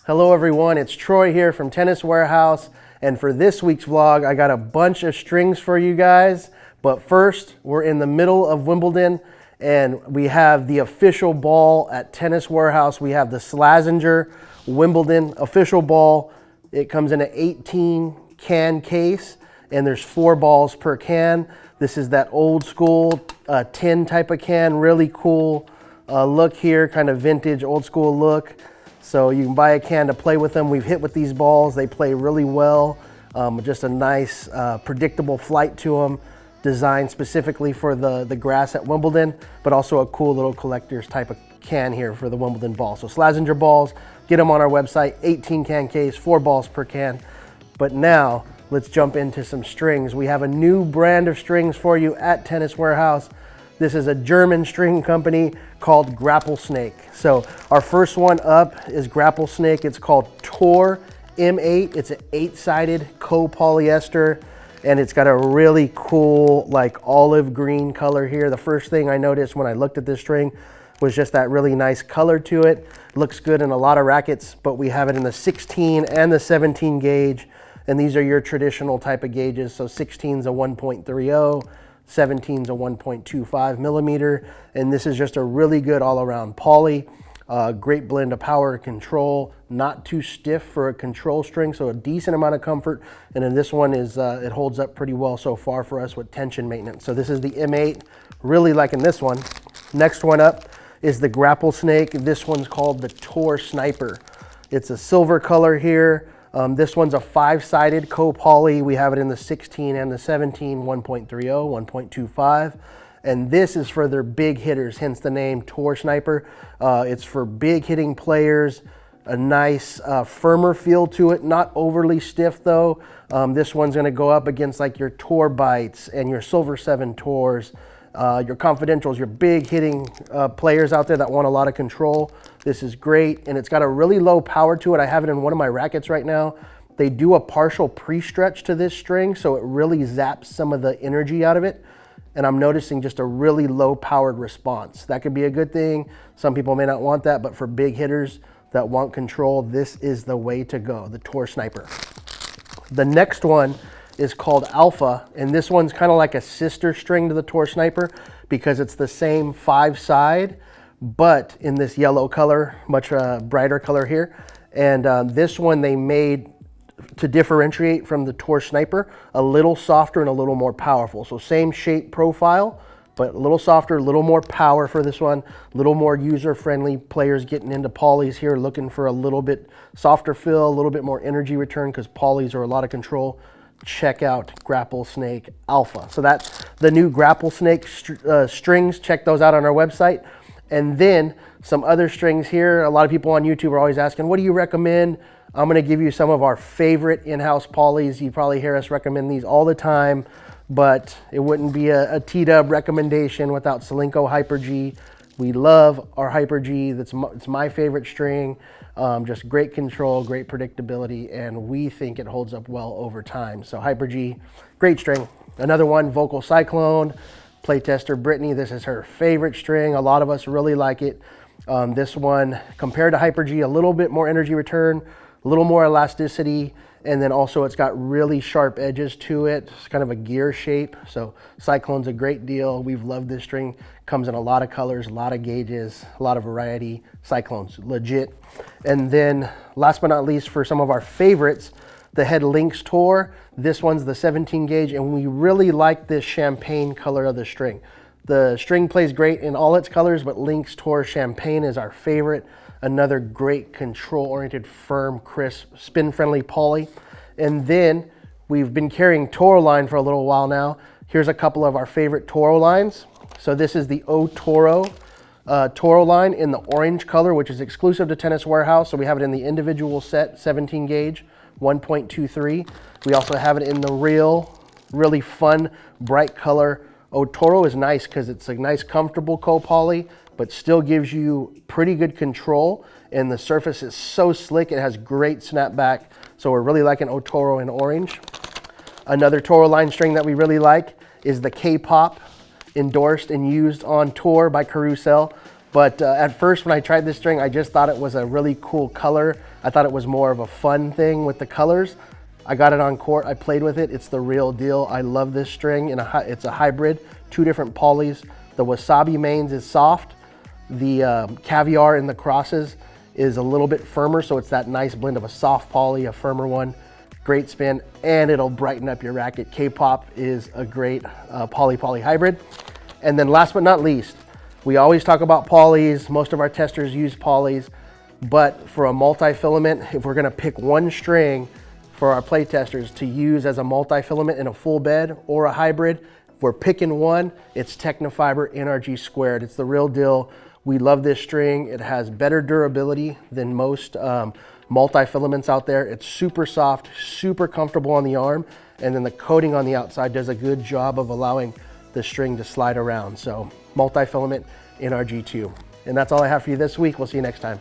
Hello everyone, it's Troy here from Tennis Warehouse, and for this week's vlog I got a bunch of strings for you guys. But first, we're in the middle of Wimbledon and we have the official ball at Tennis Warehouse. We have the Slazenger Wimbledon official ball. It comes in an 18 can case and there's 4 balls per can. This is that old school tin type of can, really cool look here, kind of vintage old school look. So you can buy a can to play with them. We've hit with these balls. They play really well. Just a nice, predictable flight to them, designed specifically for the grass at Wimbledon, but also a cool little collector's type of can here for the Wimbledon ball. So Slazenger balls, get them on our website, 18 can case, 4 balls per can. But now let's jump into some strings. We have a new brand of strings for you at Tennis Warehouse. This is a German string company called Grapple Snake. So our first one up is Grapple Snake. It's called Tor M8. It's an 8-sided copolyester, and it's got a really cool like olive green color here. The first thing I noticed when I looked at this string was just that really nice color to it. Looks good in a lot of rackets, but we have it in the 16 and the 17 gauge, and these are your traditional type of gauges. So 16's a 1.30. 17's a 1.25 millimeter, and this is just a really good all-around poly. Great blend of power and control, not too stiff for a control string, so a decent amount of comfort. And then this one is, it holds up pretty well so far for us with tension maintenance. So this is the M8, really liking this one. Next one up is the Grapple Snake. This one's called the Tor Sniper. It's a silver color here. This one's a 5-sided co-poly. We have it in the 16 and the 17, 1.30, 1.25. And this is for their big hitters, hence the name Tor Sniper. It's for big hitting players, a nice firmer feel to it, not overly stiff though. This one's gonna go up against like your Tor Bites and your Silver 7 Tors, your Confidentials, your big hitting players out there that want a lot of control. This is great, and it's got a really low power to it. I have it in one of my rackets right now. They do a partial pre-stretch to this string, so it really zaps some of the energy out of it, and I'm noticing just a really low powered response. That could be a good thing. Some people may not want that, but for big hitters that want control, this is the way to go, the Tor Sniper. The next one is called Alpha, and this one's kind of like a sister string to the Tor Sniper because it's the same 5-side, but in this yellow color, much brighter color here. And this one they made to differentiate from the Tor Sniper, a little softer and a little more powerful. So same shape profile, but a little softer, a little more power for this one, a little more user-friendly. Players getting into polys here looking for a little bit softer feel, a little bit more energy return because polys are a lot of control. Check out Grapple Snake Alpha. So that's the new Grapple Snake strings. Check those out on our website. And then some other strings here. A lot of people on YouTube are always asking, what do you recommend? I'm gonna give you some of our favorite in-house polys. You probably hear us recommend these all the time, but it wouldn't be a T-Dub recommendation without Solinco Hyper G. We love our Hyper G. It's my favorite string. Just great control, great predictability, and we think it holds up well over time. So Hyper G, great string. Another one, Vocal Cyclone. Playtester Brittany, this is her favorite string. A lot of us really like it. This one, compared to Hyper G, a little bit more energy return, a little more elasticity, and then also it's got really sharp edges to it. It's kind of a gear shape. So Cyclone's a great deal. We've loved this string. Comes in a lot of colors, a lot of gauges, a lot of variety. Cyclone's legit. And then last but not least, for some of our favorites, the Head Lynx Tor. This one's the 17 gauge, and we really like this champagne color of the string. The string plays great in all its colors, but Lynx Tor Champagne is our favorite. Another great control-oriented, firm, crisp, spin-friendly poly. And then we've been carrying Toro line for a little while now. Here's a couple of our favorite Toro lines. So this is the O Toro Toro line in the orange color, which is exclusive to Tennis Warehouse. So we have it in the individual set, 17 gauge, 1.23. We also have it in the really fun, bright color. O Toro is nice because it's a nice, comfortable co-poly, but still gives you pretty good control. And the surface is so slick, it has great snapback. So we're really liking O Toro in orange. Another Toro line string that we really like is the K-Pop, endorsed and used on tour by Carousel. But at first when I tried this string, I just thought it was a really cool color. I thought it was more of a fun thing with the colors. I got it on court, I played with it. It's the real deal. I love this string. It's a hybrid, 2 different polys. The Wasabi mains is soft. The Caviar in the crosses is a little bit firmer, so it's that nice blend of a soft poly, a firmer one. Great spin, and it'll brighten up your racket. K-Pop is a great poly-poly hybrid. And then last but not least, we always talk about polys. Most of our testers use polys, but for a multi-filament, if we're gonna pick one string for our play testers to use as a multi-filament in a full bed or a hybrid, if we're picking one, it's Tecnifibre NRG Squared. It's the real deal. We love this string. It has better durability than most multi-filaments out there. It's super soft, super comfortable on the arm, and then the coating on the outside does a good job of allowing the string to slide around. So multi-filament NRG2. And that's all I have for you this week. We'll see you next time.